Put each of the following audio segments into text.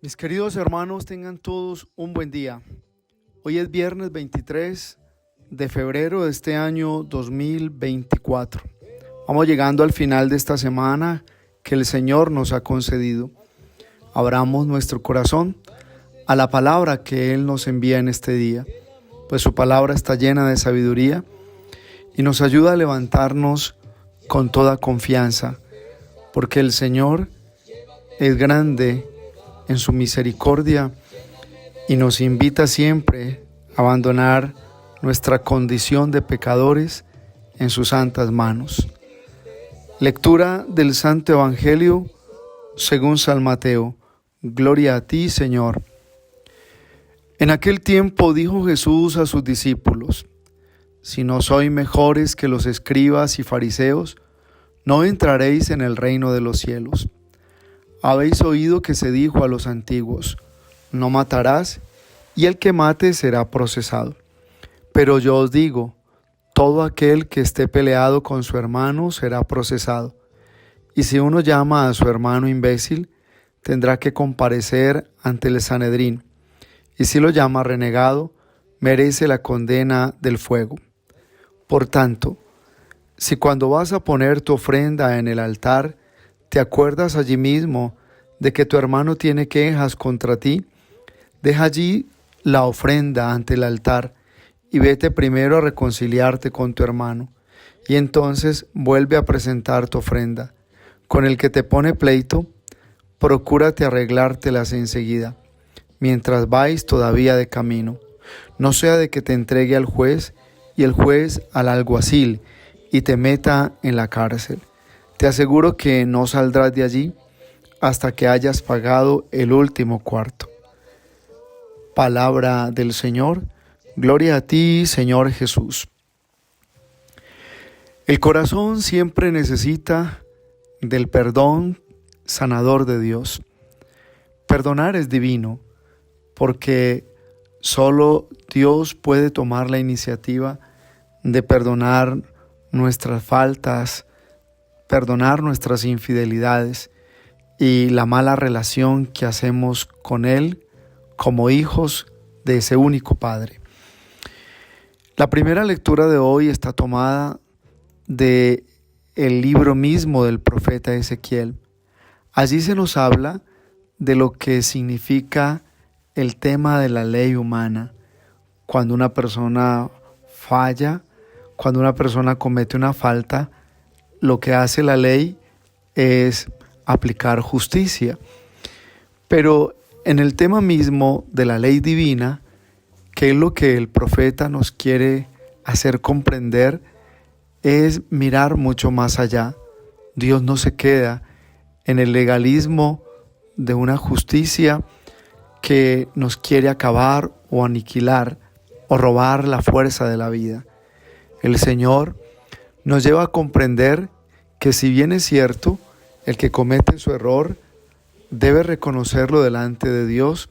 Mis queridos hermanos, tengan todos un buen día. Hoy es viernes 23 de febrero de este año 2024. Vamos llegando al final de esta semana que el Señor nos ha concedido. Abramos nuestro corazón a la palabra que Él nos envía en este día, pues su palabra está llena de sabiduría y nos ayuda a levantarnos con toda confianza, porque el Señor es grande en su misericordia y nos invita siempre a abandonar nuestra condición de pecadores en sus santas manos. Lectura del Santo Evangelio según San Mateo. Gloria a ti, Señor. En aquel tiempo dijo Jesús a sus discípulos: Si no sois mejores que los escribas y fariseos, no entraréis en el reino de los cielos. Habéis oído que se dijo a los antiguos: No matarás, y el que mate será procesado. Pero yo os digo, todo aquel que esté peleado con su hermano será procesado. Y si uno llama a su hermano imbécil, tendrá que comparecer ante el Sanedrín. Y si lo llama renegado, merece la condena del fuego. Por tanto, si cuando vas a poner tu ofrenda en el altar, te acuerdas allí mismo de que tu hermano tiene quejas contra ti, deja allí la ofrenda ante el altar y vete primero a reconciliarte con tu hermano, y entonces vuelve a presentar tu ofrenda. Con el que te pone pleito, procúrate arreglártelas enseguida, mientras vais todavía de camino, no sea de que te entregue al juez y el juez al alguacil y te meta en la cárcel. Te aseguro que no saldrás de allí hasta que hayas pagado el último cuarto. Palabra del Señor. Gloria a ti, Señor Jesús. El corazón siempre necesita del perdón sanador de Dios. Perdonar es divino, porque solo Dios puede tomar la iniciativa de perdonar nuestras faltas, perdonar nuestras infidelidades y la mala relación que hacemos con Él como hijos de ese único Padre. La primera lectura de hoy está tomada del libro mismo del profeta Ezequiel. Allí se nos habla de lo que significa el tema de la ley humana. Cuando una persona falla, cuando una persona comete una falta, lo que hace la ley es aplicar justicia. Pero en el tema mismo de la ley divina, que es lo que el profeta nos quiere hacer comprender, es mirar mucho más allá. Dios no se queda en el legalismo de una justicia que nos quiere acabar o aniquilar o robar la fuerza de la vida. El Señor nos lleva a comprender que si bien es cierto, el que comete su error debe reconocerlo delante de Dios,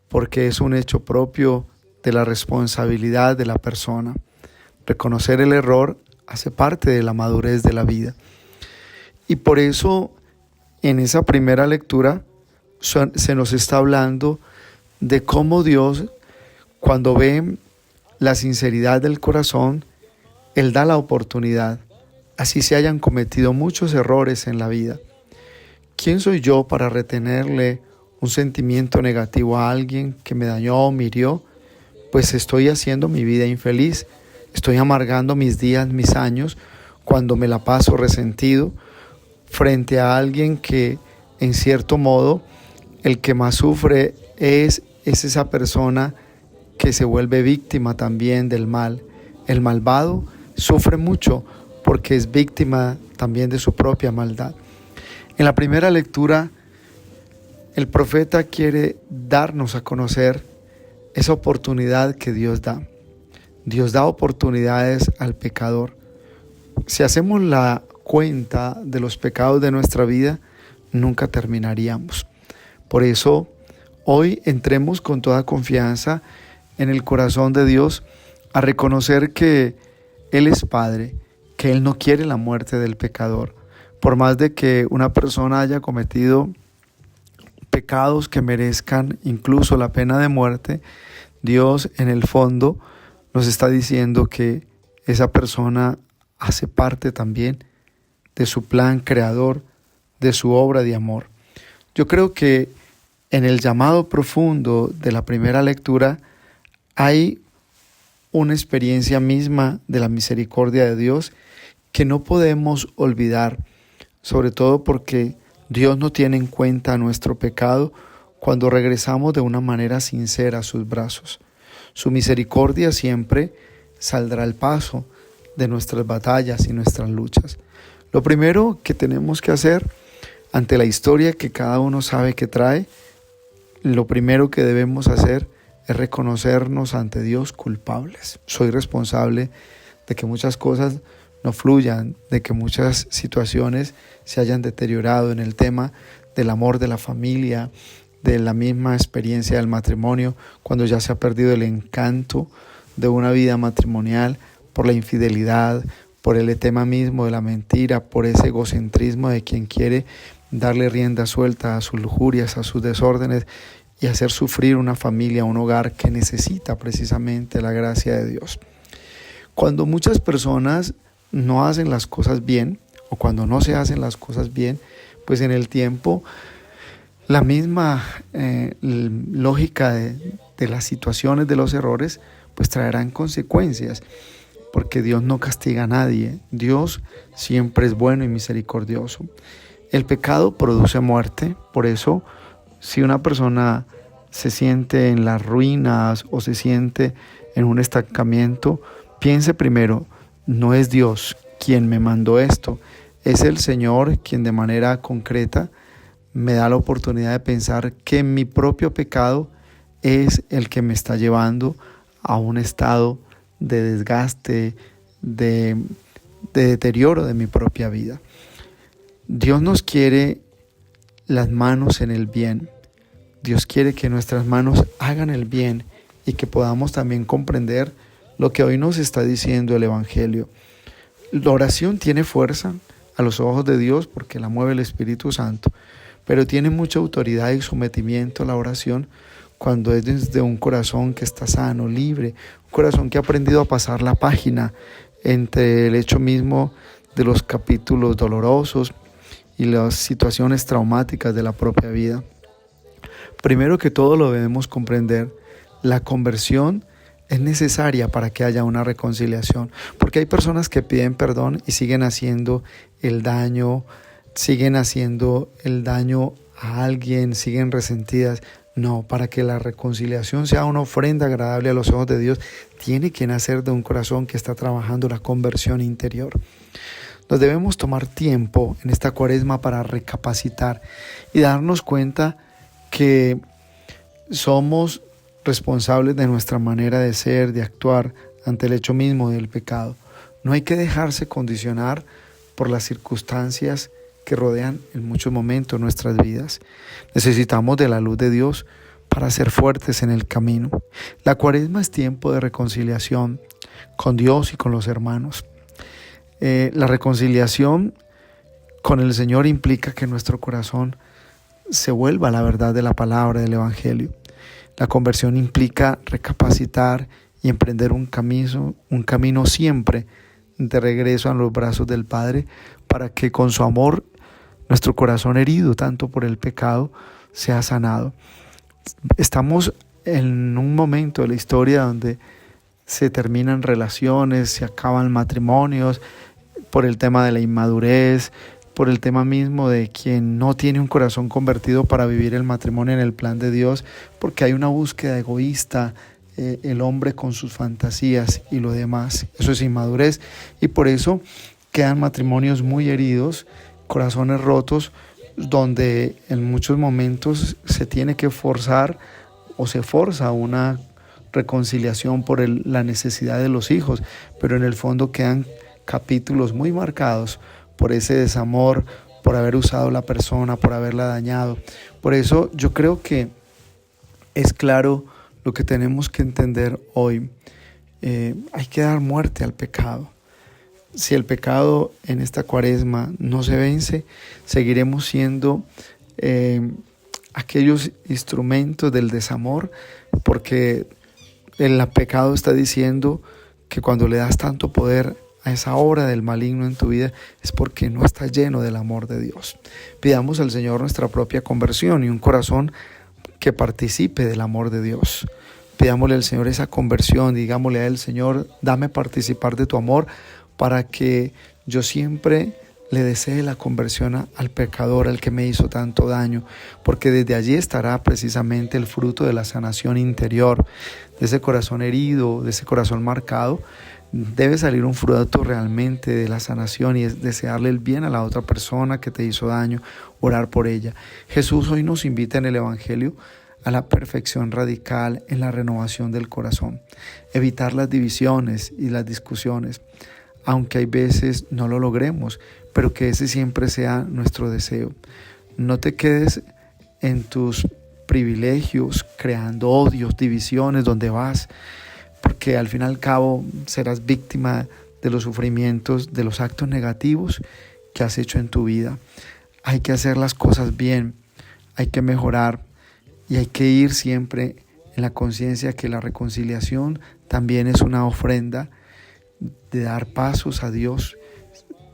porque es un hecho propio de la responsabilidad de la persona. Reconocer el error hace parte de la madurez de la vida. Y por eso, en esa primera lectura, se nos está hablando de cómo Dios, cuando ve la sinceridad del corazón, Él da la oportunidad, así se hayan cometido muchos errores en la vida. ¿Quién soy yo para retenerle un sentimiento negativo a alguien que me dañó o me hirió? Pues estoy haciendo mi vida infeliz, estoy amargando mis días, mis años, cuando me la paso resentido frente a alguien que, en cierto modo, el que más sufre es esa persona que se vuelve víctima también del mal. El malvado sufre mucho porque es víctima también de su propia maldad. En la primera lectura, el profeta quiere darnos a conocer esa oportunidad que Dios da. Dios da oportunidades al pecador. Si hacemos la cuenta de los pecados de nuestra vida, nunca terminaríamos. Por eso, hoy entremos con toda confianza en el corazón de Dios a reconocer que Él es Padre, que Él no quiere la muerte del pecador. Por más de que una persona haya cometido pecados que merezcan incluso la pena de muerte, Dios en el fondo nos está diciendo que esa persona hace parte también de su plan creador, de su obra de amor. Yo creo que en el llamado profundo de la primera lectura hay una experiencia misma de la misericordia de Dios que no podemos olvidar, sobre todo porque Dios no tiene en cuenta nuestro pecado cuando regresamos de una manera sincera a sus brazos. Su misericordia siempre saldrá al paso de nuestras batallas y nuestras luchas. Lo primero que tenemos que hacer ante la historia que cada uno sabe que trae, lo primero que debemos hacer es reconocernos ante Dios culpables. Soy responsable de que muchas cosas no fluyan, de que muchas situaciones se hayan deteriorado en el tema del amor de la familia, de la misma experiencia del matrimonio, cuando ya se ha perdido el encanto de una vida matrimonial por la infidelidad, por el tema mismo de la mentira, por ese egocentrismo de quien quiere darle rienda suelta a sus lujurias, a sus desórdenes y hacer sufrir una familia, un hogar que necesita precisamente la gracia de Dios. Cuando muchas personas no hacen las cosas bien o cuando no se hacen las cosas bien, pues en el tiempo la misma lógica de las situaciones, de los errores, pues traerán consecuencias, porque Dios no castiga a nadie. Dios siempre es bueno y misericordioso. El pecado produce muerte, por eso si una persona se siente en las ruinas o se siente en un estancamiento, piense primero, no es Dios quien me mandó esto, es el Señor quien de manera concreta me da la oportunidad de pensar que mi propio pecado es el que me está llevando a un estado de desgaste, de deterioro de mi propia vida. Dios nos quiere las manos en el bien. Dios quiere que nuestras manos hagan el bien y que podamos también comprender lo que hoy nos está diciendo el Evangelio. La oración tiene fuerza a los ojos de Dios porque la mueve el Espíritu Santo, pero tiene mucha autoridad y sometimiento a la oración cuando es desde un corazón que está sano, libre, un corazón que ha aprendido a pasar la página entre el hecho mismo de los capítulos dolorosos y las situaciones traumáticas de la propia vida. Primero que todo lo debemos comprender, la conversión es necesaria para que haya una reconciliación, porque hay personas que piden perdón y siguen haciendo el daño a alguien, siguen resentidas. No, para que la reconciliación sea una ofrenda agradable a los ojos de Dios, tiene que nacer de un corazón que está trabajando la conversión interior. Nos debemos tomar tiempo en esta cuaresma para recapacitar y darnos cuenta que somos responsables de nuestra manera de ser, de actuar ante el hecho mismo del pecado. No hay que dejarse condicionar por las circunstancias que rodean en muchos momentos nuestras vidas. Necesitamos de la luz de Dios para ser fuertes en el camino. La cuaresma es tiempo de reconciliación con Dios y con los hermanos. La reconciliación con el Señor implica que nuestro corazón se vuelva a la verdad de la palabra del Evangelio. La conversión implica recapacitar y emprender un camino siempre de regreso a los brazos del Padre para que con su amor nuestro corazón herido tanto por el pecado sea sanado. Estamos en un momento de la historia donde se terminan relaciones, se acaban matrimonios por el tema de la inmadurez, por el tema mismo de quien no tiene un corazón convertido para vivir el matrimonio en el plan de Dios, porque hay una búsqueda egoísta, el hombre con sus fantasías y lo demás. Eso es inmadurez y por eso quedan matrimonios muy heridos, corazones rotos, donde en muchos momentos se tiene que forzar o se forza una reconciliación por la necesidad de los hijos, pero en el fondo quedan capítulos muy marcados por ese desamor, por haber usado la persona, por haberla dañado. Por eso yo creo que es claro lo que tenemos que entender hoy. Hay que dar muerte al pecado. Si el pecado en esta cuaresma no se vence, seguiremos siendo aquellos instrumentos del desamor, porque el pecado está diciendo que cuando le das tanto poder a esa obra del maligno en tu vida es porque no estás lleno del amor de Dios. Pidamos al Señor nuestra propia conversión y un corazón que participe del amor de Dios. Pidámosle al Señor esa conversión, digámosle a Él: Señor, dame participar de tu amor para que yo siempre le desee la conversión al pecador, al que me hizo tanto daño, porque desde allí estará precisamente el fruto de la sanación interior, de ese corazón herido, de ese corazón marcado. Debe salir un fruto realmente de la sanación, y es desearle el bien a la otra persona que te hizo daño, orar por ella. Jesús hoy nos invita en el Evangelio a la perfección radical en la renovación del corazón, evitar las divisiones y las discusiones, aunque hay veces no lo logremos, pero que ese siempre sea nuestro deseo. No te quedes en tus privilegios creando odios, divisiones donde vas, porque al fin y al cabo serás víctima de los sufrimientos, de los actos negativos que has hecho en tu vida. Hay que hacer las cosas bien, hay que mejorar y hay que ir siempre en la conciencia que la reconciliación también es una ofrenda de dar pasos a Dios,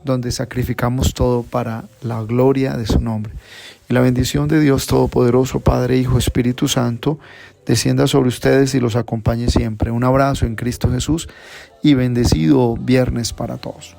donde sacrificamos todo para la gloria de su nombre. Y la bendición de Dios Todopoderoso, Padre, Hijo, Espíritu Santo, descienda sobre ustedes y los acompañe siempre. Un abrazo en Cristo Jesús y bendecido viernes para todos.